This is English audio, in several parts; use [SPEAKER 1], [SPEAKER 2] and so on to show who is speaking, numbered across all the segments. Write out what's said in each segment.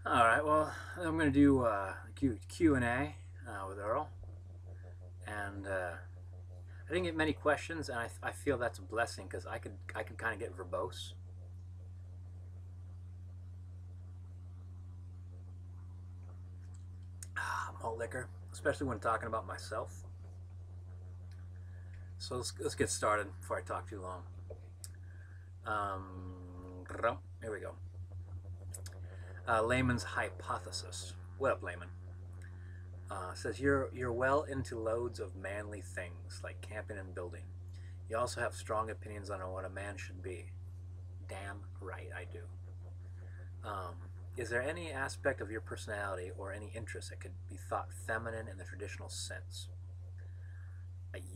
[SPEAKER 1] All right, well, I'm going to do Q&A with Earl. And I didn't get many questions, and I feel that's a blessing because I could kind of get verbose. Malt liquor, especially when talking about myself. So let's get started before I talk too long. Here we go. Layman's hypothesis. What up, Layman? Says you're well into loads of manly things like camping and building. You also have strong opinions on what a man should be. Damn right I do. Um, is there any aspect of your personality or any interest that could be thought feminine in the traditional sense?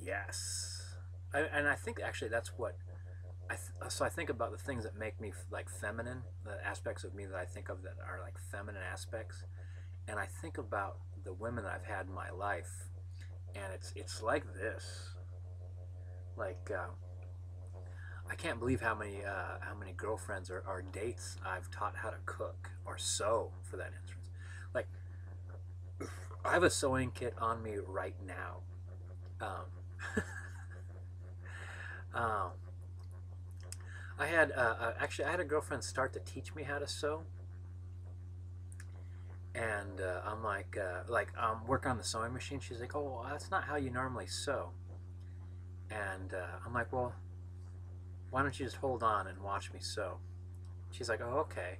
[SPEAKER 1] Yes. And I think actually that's what so I think about the things that make me like feminine, the aspects of me that I think of that are like feminine aspects, and I think about the women that I've had in my life, and it's like this. Like I can't believe how many girlfriends or dates I've taught how to cook or sew, for that instance. Like I have a sewing kit on me right now. Um, um, actually I had a girlfriend start to teach me how to sew, and I'm like work on the sewing machine. She's like, "Oh, well, that's not how you normally sew," and I'm like, "Well, why don't you just hold on and watch me sew?" She's like, "Oh, okay."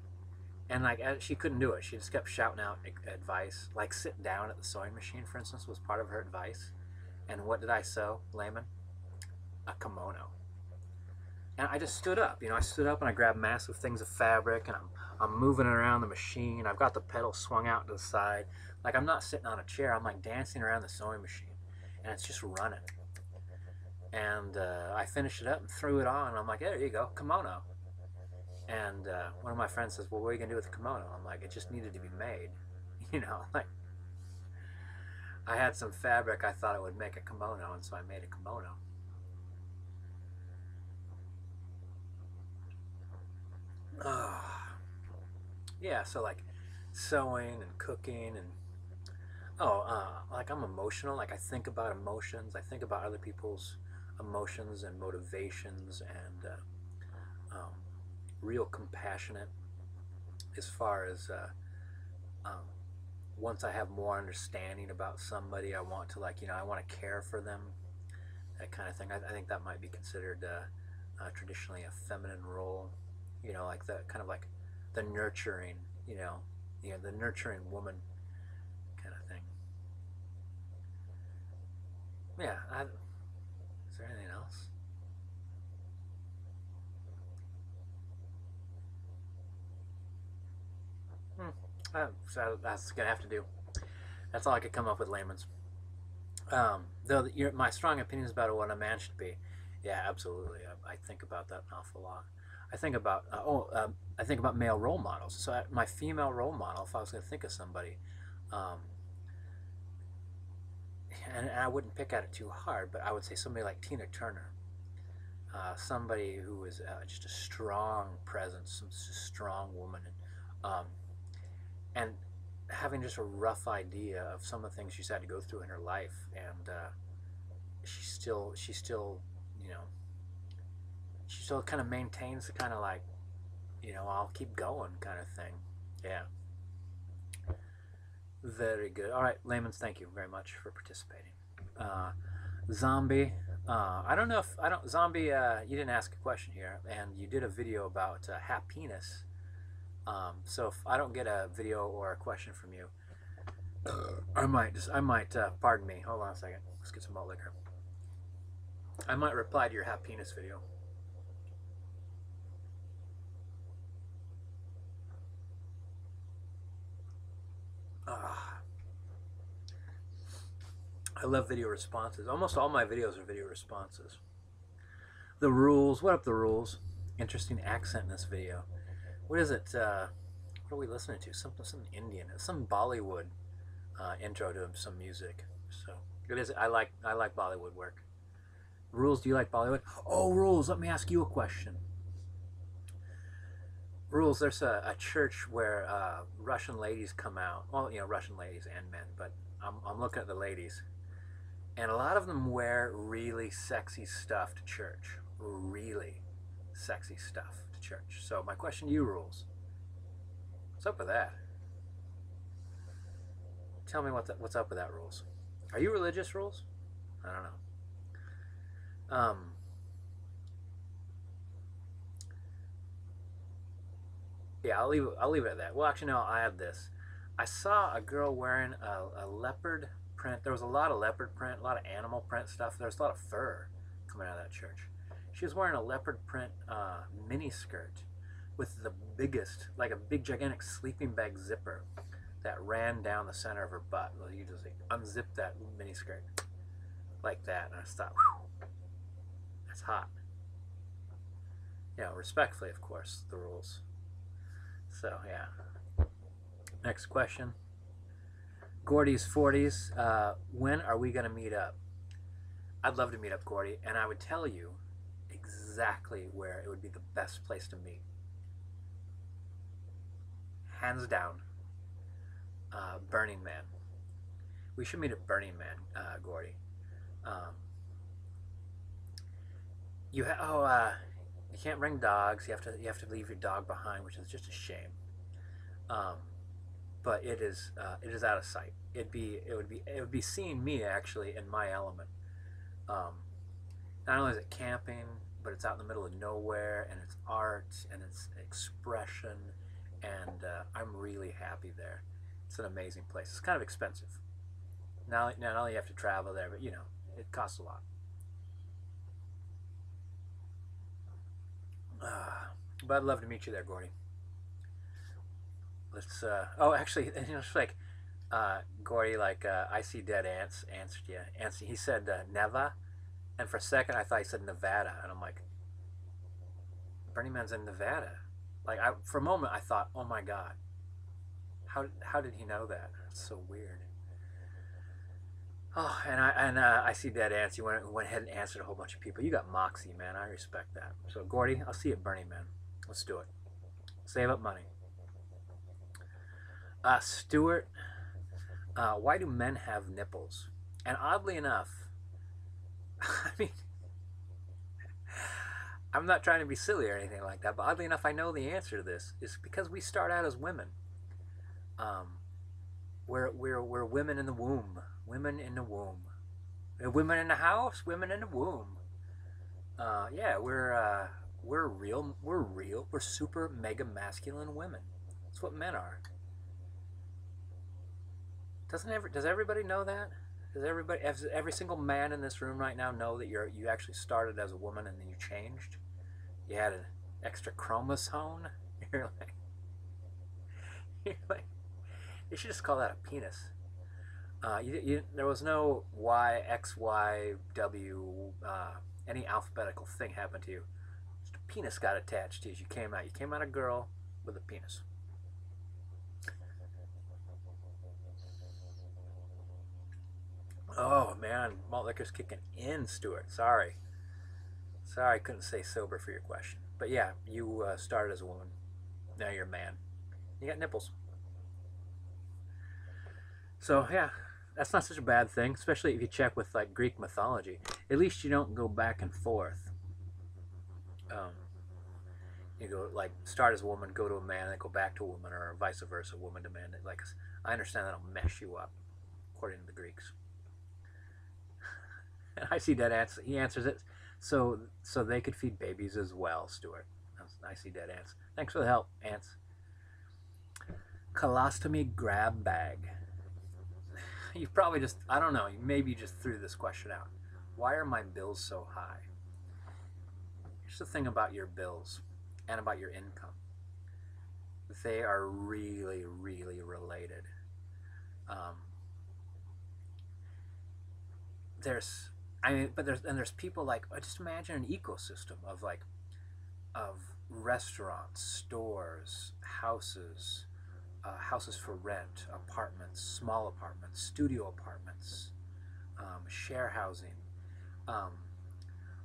[SPEAKER 1] And like she couldn't do it. She just kept shouting out advice, like sit down at the sewing machine, for instance, was part of her advice. And what did I sew, Layman? A kimono. And I just stood up. I stood up and I grabbed massive things of fabric, and I'm moving it around the machine. I've got the pedal swung out to the side, like I'm not sitting on a chair. I'm like dancing around the sewing machine, and it's just running. And I finished it up and threw it on. And I'm like, hey, there you go, kimono. And one of my friends says, well, what are you gonna do with the kimono? I'm like, it just needed to be made. Like I had some fabric I thought it would make a kimono, and so I made a kimono. Uh, yeah, so like sewing and cooking and like I'm emotional. Like I think about emotions. I think about other people's emotions and motivations, and um, real compassionate as far as um, once I have more understanding about somebody, I want to I want to care for them, that kind of thing. I think that might be considered traditionally a feminine role. Like the kind of like the nurturing, the nurturing woman kind of thing. Yeah. Is there anything else? Hmm. So that's gonna have to do. That's all I could come up with, layman's. Though my strong opinions about what a man should be, yeah, absolutely. I think about that an awful lot. I think about I think about male role models. So my female role model, if I was going to think of somebody, um, and I wouldn't pick at it too hard, but I would say somebody like Tina Turner, somebody who is just a strong presence, some strong woman, and having just a rough idea of some of the things she's had to go through in her life, and she still you know she still kind of maintains the kind of like I'll keep going kind of thing. Yeah, very good. All right, layman's, thank you very much for participating. uh, Zombie, I don't know if I don't zombie you didn't ask a question here, and you did a video about happiness. So if I don't get a video or a question from you, I might pardon me, hold on a second, let's get some malt liquor. I might reply to your happiness video. uh, I love video responses. Almost all my videos are video responses. The rules, what up the rules? Interesting accent in this video. What is it? What are we listening to? Some Indian, some Bollywood intro to some music. So it is. I like Bollywood work. Rules, do you like Bollywood? Oh, rules. Let me ask you a question. Rules. There's a church where Russian ladies come out. Well, you know, Russian ladies and men, but I'm looking at the ladies, and a lot of them wear really sexy stuff to church. Really sexy stuff to church. So my question to you, Rules. What's up with that? Tell me what's up with that, Rules. Are you religious, Rules? I don't know. Yeah, I'll leave it at that. Well, actually, no. I have this. I saw a girl wearing a leopard print. There was a lot of leopard print, a lot of animal print stuff. There's a lot of fur coming out of that church. She was wearing a leopard print mini skirt with the biggest, like a big gigantic sleeping bag zipper that ran down the center of her butt. Well, you just like, unzip that mini skirt like that, and I just thought, whew, that's hot. You know, respectfully, of course, the rules. So yeah. Next question. Gordy's 40s. When are we gonna meet up? I'd love to meet up, Gordy, and I would tell you exactly where it would be the best place to meet. Hands down, Burning Man. We should meet at Burning Man, Gordy. Um, you can't bring dogs. You have to leave your dog behind, which is just a shame. Um, but it is out of sight. It would be seeing me actually in my element. Um, Not only is it camping, but it's out in the middle of nowhere, and it's art and it's expression, and I'm really happy there. It's an amazing place. It's kind of expensive. Not only you have to travel there, but you know it costs a lot. But I'd love to meet you there, Gordy. Let's. Oh, actually, you know, it's like Gordy, like I see dead ants. Answered you. Answered. He said Neva, and for a second I thought he said Nevada, and I'm like, Burning Man's in Nevada. For a moment I thought, oh my god, how did he know that? It's so weird. Oh, and I see dead ants. You went ahead and answered a whole bunch of people. You got moxie, man. I respect that. So Gordy, I'll see you at Burning Man. Let's do it. Save up money. Stuart, why do men have nipples? And oddly enough, I mean, I'm not trying to be silly or anything like that, but oddly enough, I know the answer to this. Is because we start out as women. Um, we're women in the womb. Women in the womb. Women in the house. Women in the womb. Yeah, we're real. We're real. We're super mega masculine women. That's what men are. Does everybody know that? Does every single man in this room right now know that you actually started as a woman and then you changed? You had an extra chromosome. You're like, you're like, you should just call that a penis. There was no Y, X, Y, W, any alphabetical thing happened to you. Just a penis got attached to you as you came out. You came out a girl with a penis. Oh man, malt liquor's kicking in, Stuart. Sorry, I couldn't stay sober for your question. But yeah, you started as a woman. Now you're a man. You got nipples. So yeah, that's not such a bad thing, especially if you check with like Greek mythology. At least you don't go back and forth. Um, you go like start as a woman, go to a man, and then go back to a woman, or vice versa, woman to man. Like I understand that'll mess you up, according to the Greeks. And I see dead ants. He answers it, so they could feed babies as well, Stuart. I see dead ants. Thanks for the help, ants. Colostomy grab bag. You probably just, I don't know, maybe you just threw this question out. Why are my bills so high? Here's the thing about your bills and about your income. They are really, really related. Um, there's people like, just imagine an ecosystem of restaurants, stores, houses for rent, apartments, small apartments, studio apartments, share housing. Um,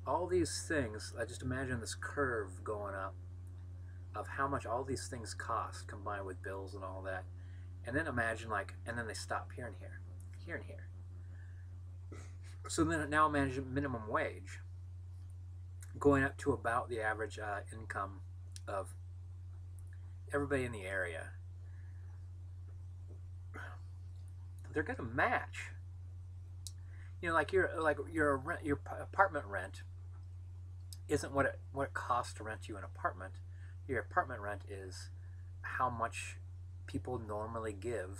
[SPEAKER 1] all these things, I just imagine this curve going up. of how much all these things cost combined with bills and all that. And then imagine like, and then they stop here and here, here and here. So then now imagine minimum wage going up to about the average income of everybody in the area. They're going to match. You know, like your apartment rent isn't what it costs to rent you an apartment. Your apartment rent is how much people normally give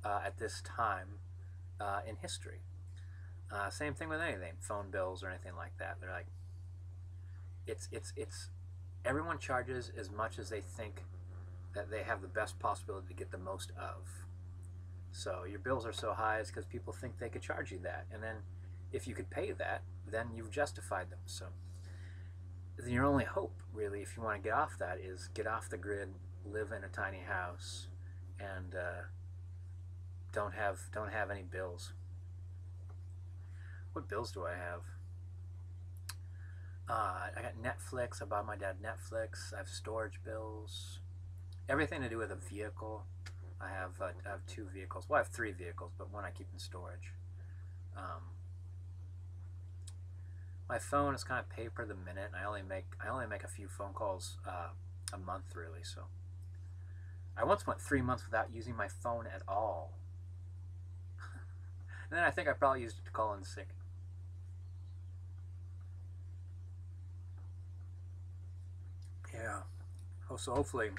[SPEAKER 1] at this time in history. Same thing with anything, phone bills or anything like that. They're like, it's everyone charges as much as they think that they have the best possibility to get the most of. So your bills are so high is because people think they could charge you that, and then if you could pay that, then you've justified them. So your only hope, really, if you want to get off that, is get off the grid, live in a tiny house, and don't have any bills. What bills do I have? I got Netflix. I bought my dad Netflix. I have storage bills. Everything to do with a vehicle. I have 2 vehicles. Well, I have 3 vehicles, but one I keep in storage. My phone is kind of pay per the minute. I only make a few phone calls a month, really. So I once went 3 months without using my phone at all. And then I think I probably used it to call in sick. Yeah. Oh, so hopefully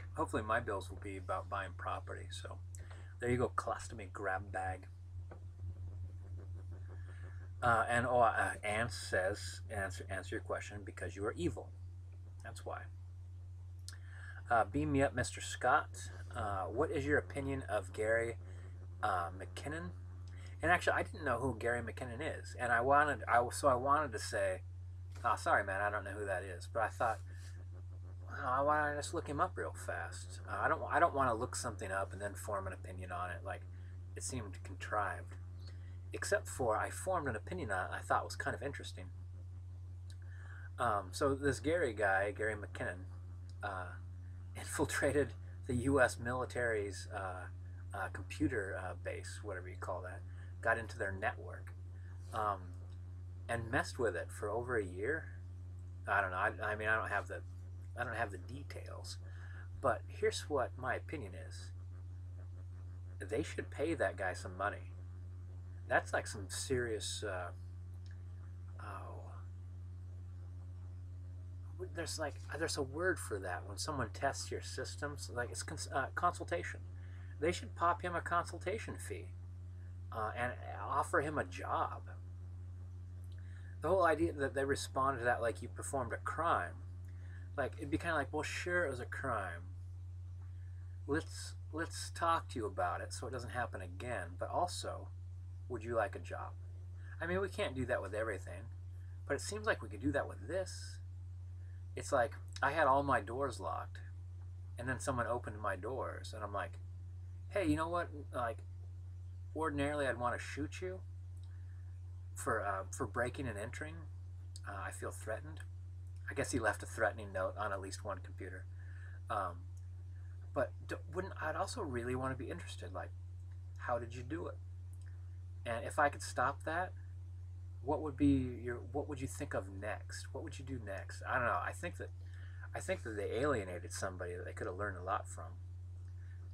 [SPEAKER 1] my bills will be about buying property. So there you go, colostomy grab bag. And Ants says, answer your question, because you are evil. That's why. Beam me up, Mr. Scott. What is your opinion of Gary McKinnon? And actually, I didn't know who Gary McKinnon is, and I wanted to say, oh, sorry, man, I don't know who that is. But I thought, oh, why don't I just look him up real fast? I don't want to look something up and then form an opinion on it. Like, it seemed contrived. Except for I formed an opinion on it I thought was kind of interesting. So this Gary guy, Gary McKinnon, infiltrated the U.S. military's computer base, whatever you call that, got into their network, and messed with it for over a year. I don't know. I mean, I don't have the details, but here's what my opinion is. They should pay that guy some money. That's like some serious. There's a word for that when someone tests your systems. Like it's consultation. They should pop him a consultation fee, and offer him a job. The whole idea that they responded to that like you performed a crime, like it'd be kind of like, well, sure, it was a crime. Let's talk to you about it so it doesn't happen again. But also, would you like a job? I mean, we can't do that with everything, but it seems like we could do that with this. It's like I had all my doors locked, and then someone opened my doors, and I'm like, hey, you know what? Like, ordinarily I'd want to shoot you for breaking and entering. I feel threatened. I guess he left a threatening note on at least one computer. But I'd also really want to be interested. Like, how did you do it? And if I could stop that, what would you think of next? What would you do next? I don't know. I think that they alienated somebody that they could have learned a lot from.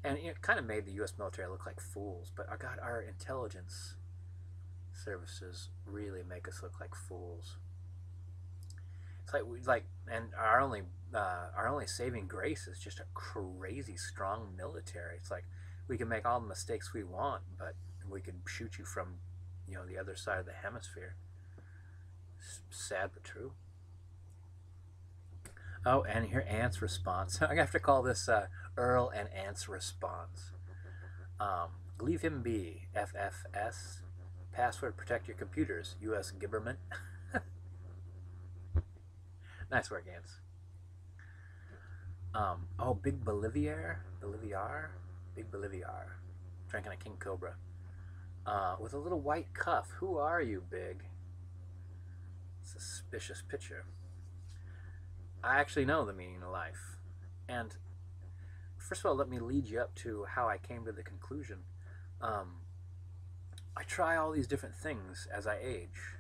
[SPEAKER 1] And it kind of made the U.S. military look like fools. But God, our intelligence services really make us look like fools. It's and our only saving grace is just a crazy strong military. It's like we can make all the mistakes we want, but we could shoot you from, the other side of the hemisphere. Sad but true. Oh, and here Ant's response. I have to call this Earl and Ant's response. Leave him be. FFS. Password protect your computers. U.S. Gibberman. Nice work, Ants. Oh, Big Boliviar. Big Boliviar. Drinking a King Cobra. With a little white cuff. Who are you, Big? Suspicious picture. I actually know the meaning of life. And first of all, let me lead you up to how I came to the conclusion. Um, I try all these different things as I age.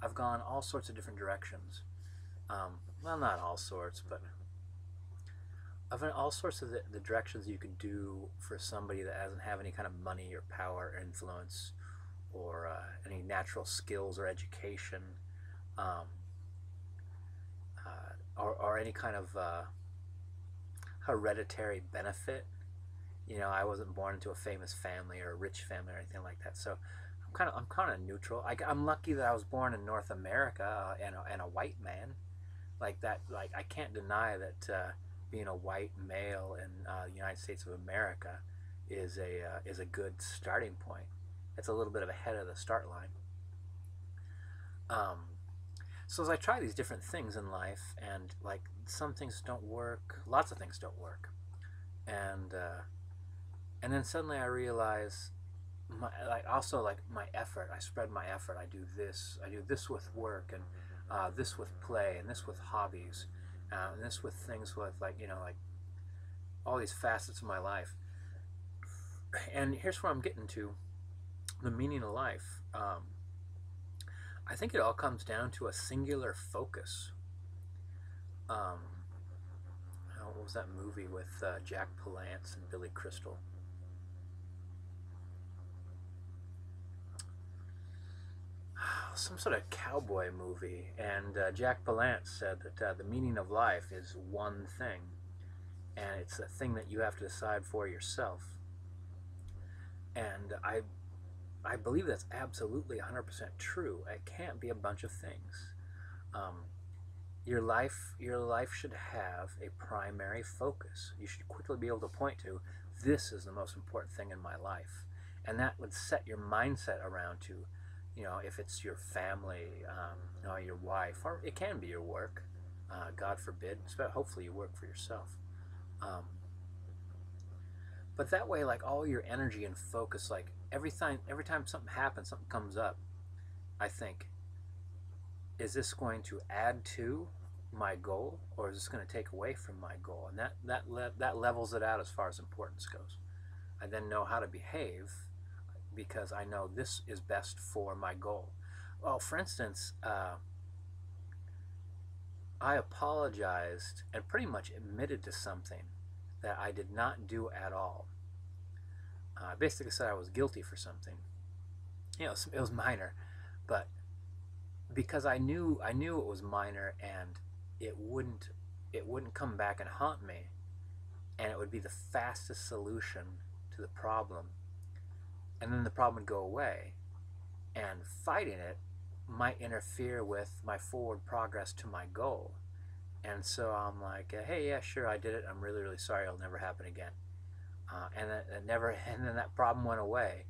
[SPEAKER 1] I've gone all sorts of different directions. Well, not all sorts, but I've been all sorts of the directions you could do for somebody that doesn't have any kind of money or power or influence or any natural skills or education, um, or any kind of hereditary benefit. You know, I wasn't born into a famous family or a rich family or anything like that. So I'm kind of neutral. I'm lucky that I was born in North America and a white man. Like that. Like I can't deny that being a white male in the United States of America is a good starting point. It's a little bit of ahead of the start line. Um, so as I try these different things in life, and like some things don't work, lots of things don't work, and then suddenly I realize like my effort. I spread my effort. I do this with work, and this with play, and this with hobbies, and this with things with like all these facets of my life. And here's where I'm getting to: the meaning of life. I think it all comes down to a singular focus. Um, what was that movie with Jack Palance and Billy Crystal? Some sort of cowboy movie, and Jack Palance said that the meaning of life is one thing, and it's a thing that you have to decide for yourself. And I believe that's absolutely 100% true. It can't be a bunch of things. Um, your life should have a primary focus. You should quickly be able to point to, this is the most important thing in my life, and that would set your mindset around to, you know, if it's your family, you know, your wife, or it can be your work. God forbid, but hopefully you work for yourself. Um, but that way, like all your energy and focus, like every time something happens, something comes up, I think, is this going to add to my goal, or is this going to take away from my goal? And that levels it out as far as importance goes. I then know how to behave because I know this is best for my goal. Well, for instance, I apologized and pretty much admitted to something that I did not do at all. I basically said I was guilty for something. You know, it was minor, but because I knew it was minor, and it wouldn't come back and haunt me, and it would be the fastest solution to the problem, and then the problem would go away, and fighting it might interfere with my forward progress to my goal. And so I'm like, hey, yeah, sure, I did it. I'm really, really sorry. It'll never happen again. And then that problem went away.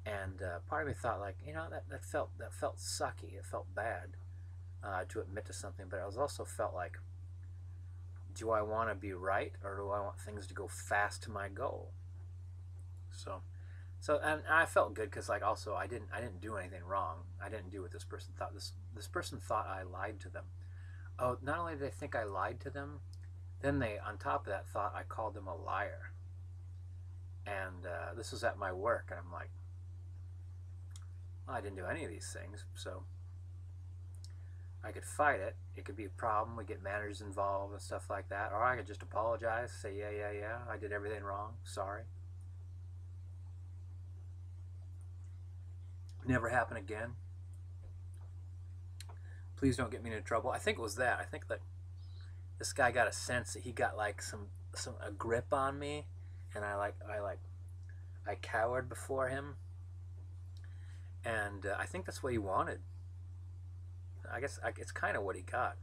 [SPEAKER 1] And part of me thought, like, you know, that felt sucky. It felt bad to admit to something, but it also felt like, do I want to be right, or do I want things to go fast to my goal? So and I felt good because, like, also I didn't do anything wrong. I didn't do what this person thought. This person thought I lied to them. Oh, not only did they think I lied to them, then they, on top of that, thought I called them a liar. And this was at my work, and I'm like, well, I didn't do any of these things, so I could fight it. It could be a problem. We get managers involved and stuff like that. Or I could just apologize, say, yeah, I did everything wrong. Sorry. Never happen again. Please don't get me into trouble. I think it was that. I think that this guy got a sense that he got like a grip on me, and I cowered before him, and I think that's what he wanted. I guess it's kind of what he got,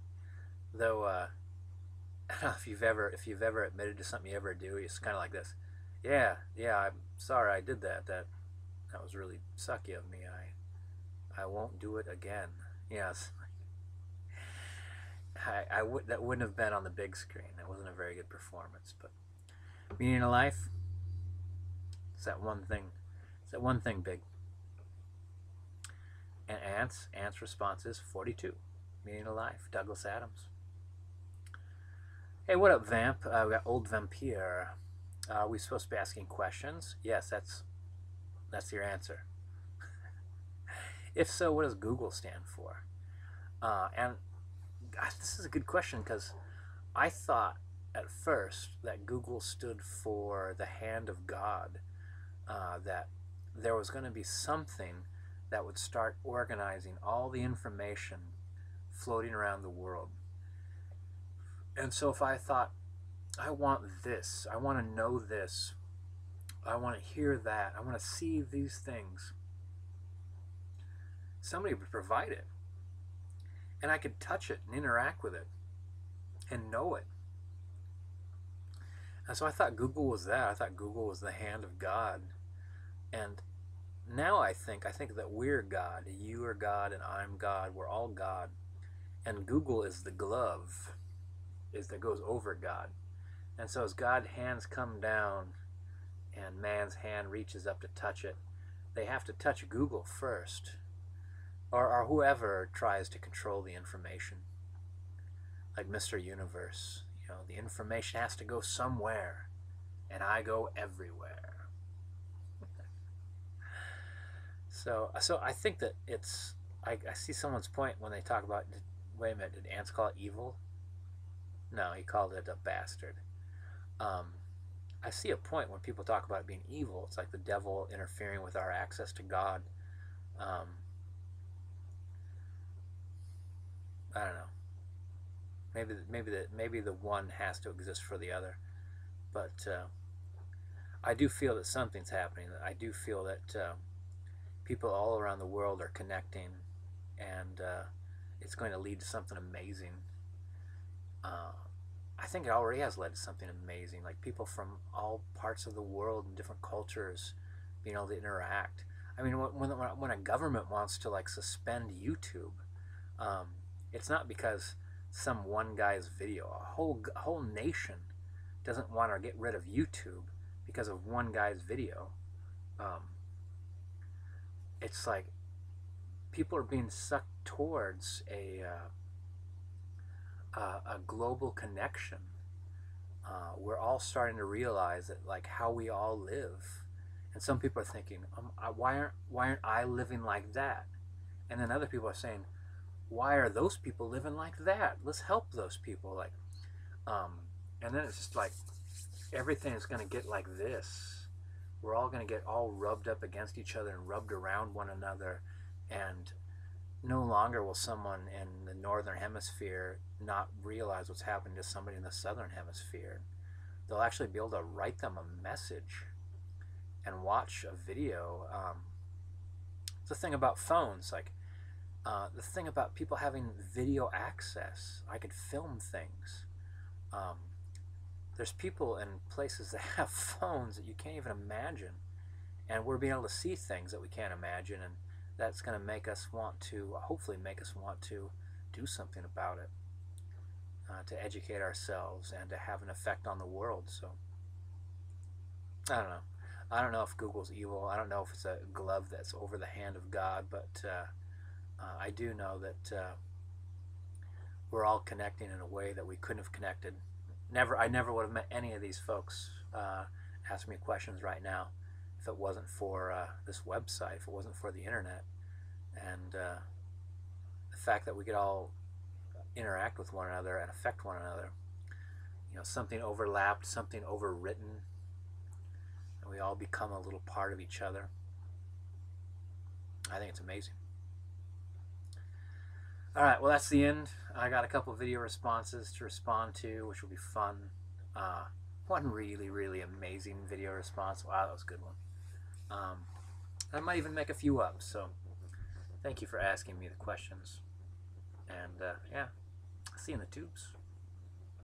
[SPEAKER 1] though. I don't know if you've ever admitted to something you ever do. It's kind of like this. Yeah, I'm sorry I did that. That was really sucky of me. I won't do it again. Yes. That wouldn't have been on the big screen. That wasn't a very good performance. But meaning of life, it's that one thing. It's that one thing big. And Ant's response is 42. Meaning of life, Douglas Adams. Hey, what up, Vamp? We got Old Vampire. Are we supposed to be asking questions? Yes, that's your answer. If so, what does Google stand for? And gosh, this is a good question because I thought at first that Google stood for the hand of God, that there was going to be something that would start organizing all the information floating around the world. And so if I thought, I want this, I want to know this, I want to hear that, I want to see these things, somebody would provide it. And I could touch it and interact with it and know it. And so I thought Google was that. I thought Google was the hand of God. And now I think that we're God. You are God and I'm God. We're all God. And Google is the glove that goes over God. And so as God's hands come down and man's hand reaches up to touch it, they have to touch Google first, or whoever tries to control the information. Like Mr. Universe, the information has to go somewhere, and I go everywhere. So I think that I see someone's point when they talk about, wait a minute, did Ants call it evil? No, he called it a bastard. I see a point when people talk about it being evil. It's like the devil interfering with our access to God. I don't know. Maybe the one has to exist for the other, but I do feel that something's happening. I do feel that people all around the world are connecting, and it's going to lead to something amazing. I think it already has led to something amazing, like people from all parts of the world and different cultures being able to interact. I mean, when a government wants to like suspend YouTube, it's not because some one guy's video. A whole nation doesn't want to get rid of YouTube because of one guy's video. It's like people are being sucked towards a global connection. We're all starting to realize that, like, how we all live. And some people are thinking, why aren't I living like that? And then other people are saying, why are those people living like that? Let's help those people. Like, and then it's just like everything is going to get like this. We're all going to get all rubbed up against each other and rubbed around one another, and no longer will someone in the northern hemisphere not realize what's happening to somebody in the southern hemisphere. They'll actually be able to write them a message and watch a video. It's the thing about phones, like the thing about people having video access. I could film things. There's people in places that have phones that you can't even imagine, and we're being able to see things that we can't imagine, and that's going to make us want to, hopefully make us want to do something about it, to educate ourselves and to have an effect on the world. So I don't know. I don't know if Google's evil. I don't know if it's a glove that's over the hand of God, but I do know that we're all connecting in a way that we couldn't have connected. I never would have met any of these folks asking me questions right now if it wasn't for this website, if it wasn't for the internet, and the fact that we could all interact with one another and affect one another. Something overlapped, something overwritten, and we all become a little part of each other. I think it's amazing. All right, well, that's the end. I got a couple video responses to respond to, which will be fun. One really, really amazing video response. Wow, that was a good one. I might even make a few up, so thank you for asking me the questions. And yeah, see you in the tubes.